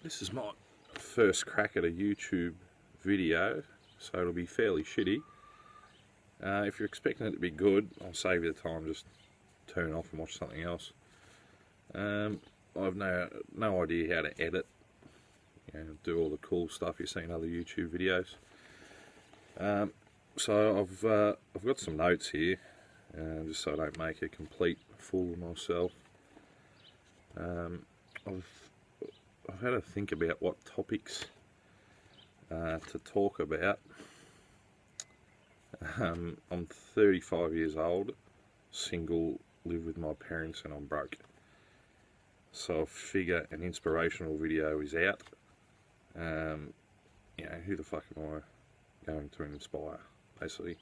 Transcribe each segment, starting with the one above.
This is my first crack at a YouTube video, so it'll be fairly shitty. If you're expecting it to be good, I'll save you the time, just turn off and watch something else. I've no idea how to edit, do all the cool stuff you see in other YouTube videos. So I've got some notes here, just so I don't make a complete fool of myself. I've had to think about what topics to talk about. I'm 35 years old, single, live with my parents, and I'm broke. So I figure an inspirational video is out. Who the fuck am I going to inspire, basically?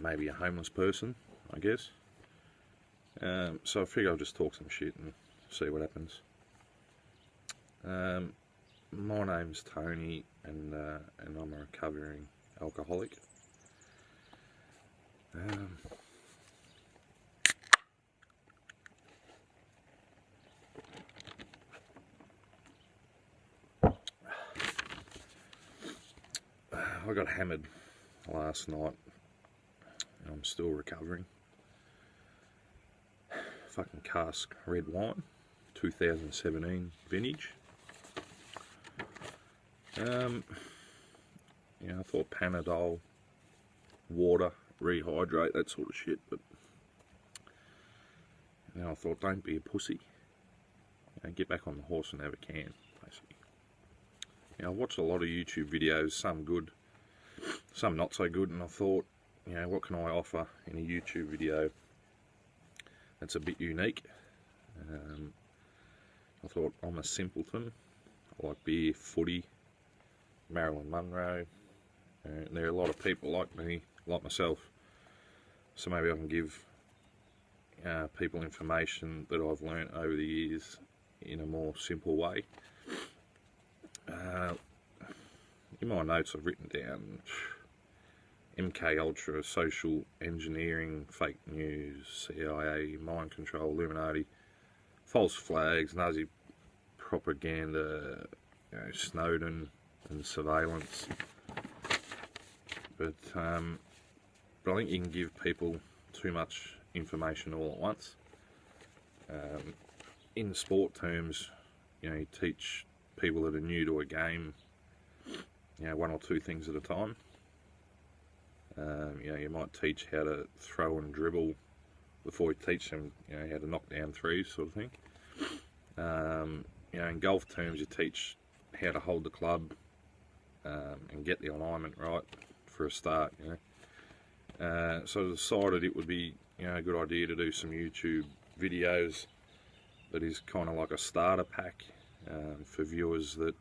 Maybe a homeless person, I guess. So I figure I'll just talk some shit and see what happens. My name's Tony, and I'm a recovering alcoholic. I got hammered last night. I'm still recovering. Fucking cask red wine, 2017 vintage. I thought Panadol, water, rehydrate, that sort of shit, but I thought, don't be a pussy. Get back on the horse and have a can, basically. I watched a lot of YouTube videos, some good, some not so good, and I thought, what can I offer in a YouTube video that's a bit unique? I thought, I'm a simpleton. I like beer, footy, Marilyn Monroe, and there are a lot of people like me, like myself, so maybe I can give people information that I've learnt over the years in a more simple way. In my notes I've written down MK Ultra, social engineering, fake news, CIA, mind control, Illuminati, false flags, Nazi propaganda, Snowden and surveillance. But I think you can give people too much information all at once. In sport terms, you teach people that are new to a game, one or two things at a time. You might teach how to throw and dribble before you teach them, how to knock down threes, sort of thing. In golf terms, you teach how to hold the club and get the alignment right for a start. So I decided it would be a good idea to do some YouTube videos that is kind of like a starter pack for viewers that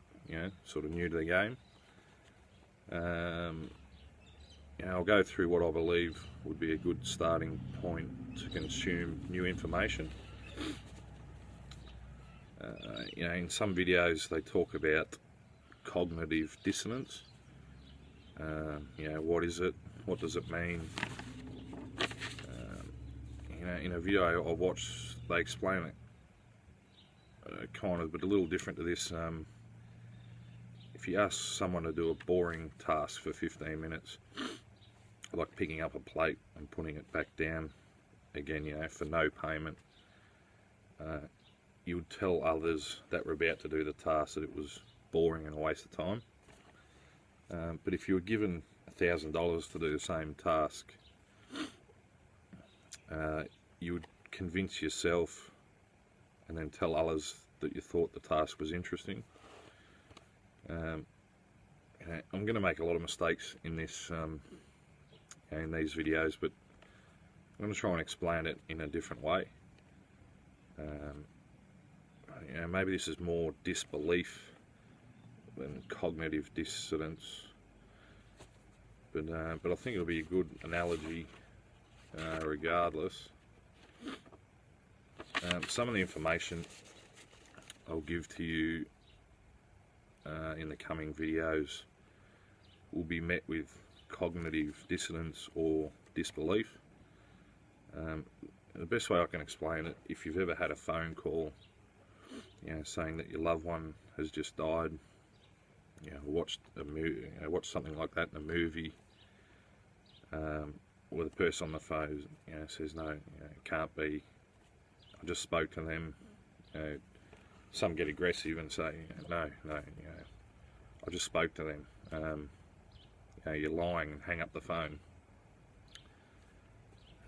sort of new to the game. I'll go through what I believe would be a good starting point to consume new information. In some videos they talk about cognitive dissonance. What is it? What does it mean? In a video I watched, they explain it kind of, but a little different to this. If you ask someone to do a boring task for 15 minutes, like picking up a plate and putting it back down again, for no payment, you would tell others that were about to do the task that it was boring and a waste of time. But if you were given $1,000 to do the same task, you would convince yourself and then tell others that you thought the task was interesting. I'm going to make a lot of mistakes in this, in these videos, but I'm going to try and explain it in a different way. Maybe this is more disbelief than cognitive dissonance, but I think it'll be a good analogy regardless. Some of the information I'll give to you in the coming videos will be met with cognitive dissonance or disbelief. The best way I can explain it, if you've ever had a phone call you know, saying that your loved one has just died, you know, watched a movie, you know, watched something like that in a movie, or the person on the phone, you know, says no, you know, it can't be. I just spoke to them. You know, some get aggressive and say, you know, no, you know, I just spoke to them. You know, you're lying, and hang up the phone.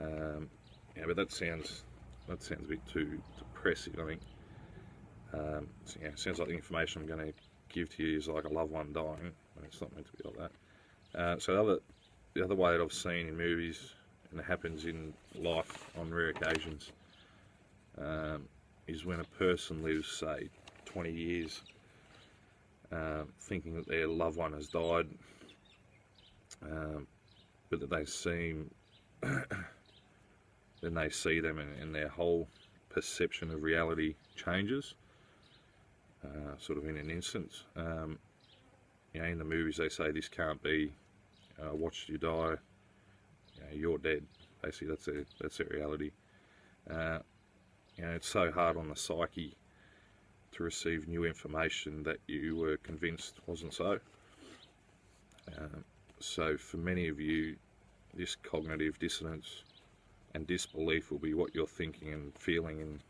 Yeah, but that sounds a bit too depressing, I think. So, yeah, it sounds like the information I'm going to give to you is like a loved one dying, and it's not meant to be like that. So the other way that I've seen in movies, and it happens in life on rare occasions, is when a person lives, say, 20 years, thinking that their loved one has died, but that they seem, then they see them and their whole perception of reality changes, sort of in an instant. You know, in the movies they say this can't be, I watched you die, you know, you're dead. Basically, that's their reality. You know, it's so hard on the psyche to receive new information that you were convinced wasn't so. So for many of you, this cognitive dissonance and disbelief will be what you're thinking and feeling in,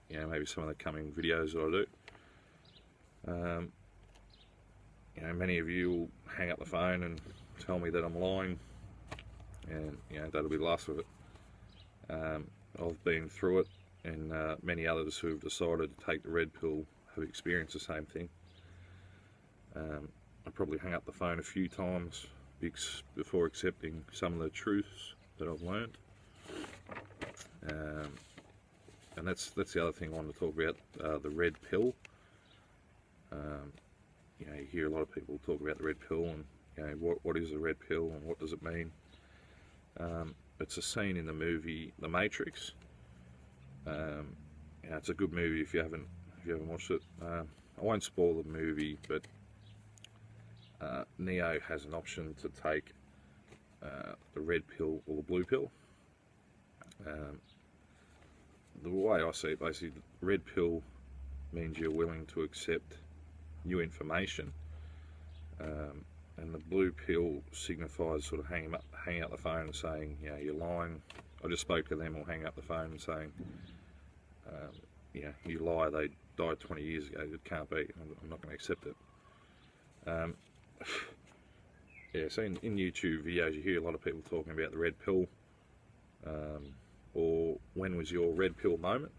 you know, maybe some of the coming videos that I do. You know, many of you will hang up the phone and tell me that I'm lying, and you know, that'll be the last of it. I've been through it, and many others who have decided to take the red pill have experienced the same thing. I probably hung up the phone a few times before accepting some of the truths that I've learned. And that's the other thing I want to talk about, the red pill. You know, you hear a lot of people talk about the red pill, and you know, what is the red pill and what does it mean? It's a scene in the movie The Matrix. You know, it's a good movie if you haven't watched it. I won't spoil the movie, but Neo has an option to take the red pill or the blue pill. The way I see it, basically, the red pill means you're willing to accept new information, and the blue pill signifies sort of hanging up the phone and saying, you know, you're lying. I just spoke to them, or hang up the phone and saying, you know, you lie, they died 20 years ago, it can't be, I'm not going to accept it. Yeah, so in YouTube videos you hear a lot of people talking about the red pill, or when was your red pill moment.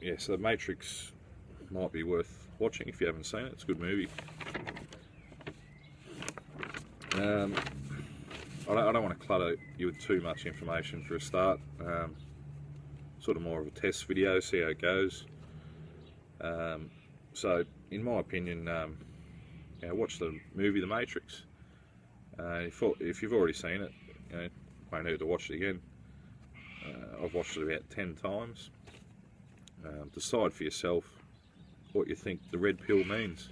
Yeah, so The Matrix might be worth watching if you haven't seen it. It's a good movie. I don't want to clutter you with too much information for a start. Sort of more of a test video, see how it goes. So, in my opinion, you know, watch the movie The Matrix. If you've already seen it, you know, won't need to watch it again. I've watched it about 10 times. Decide for yourself what you think the red pill means.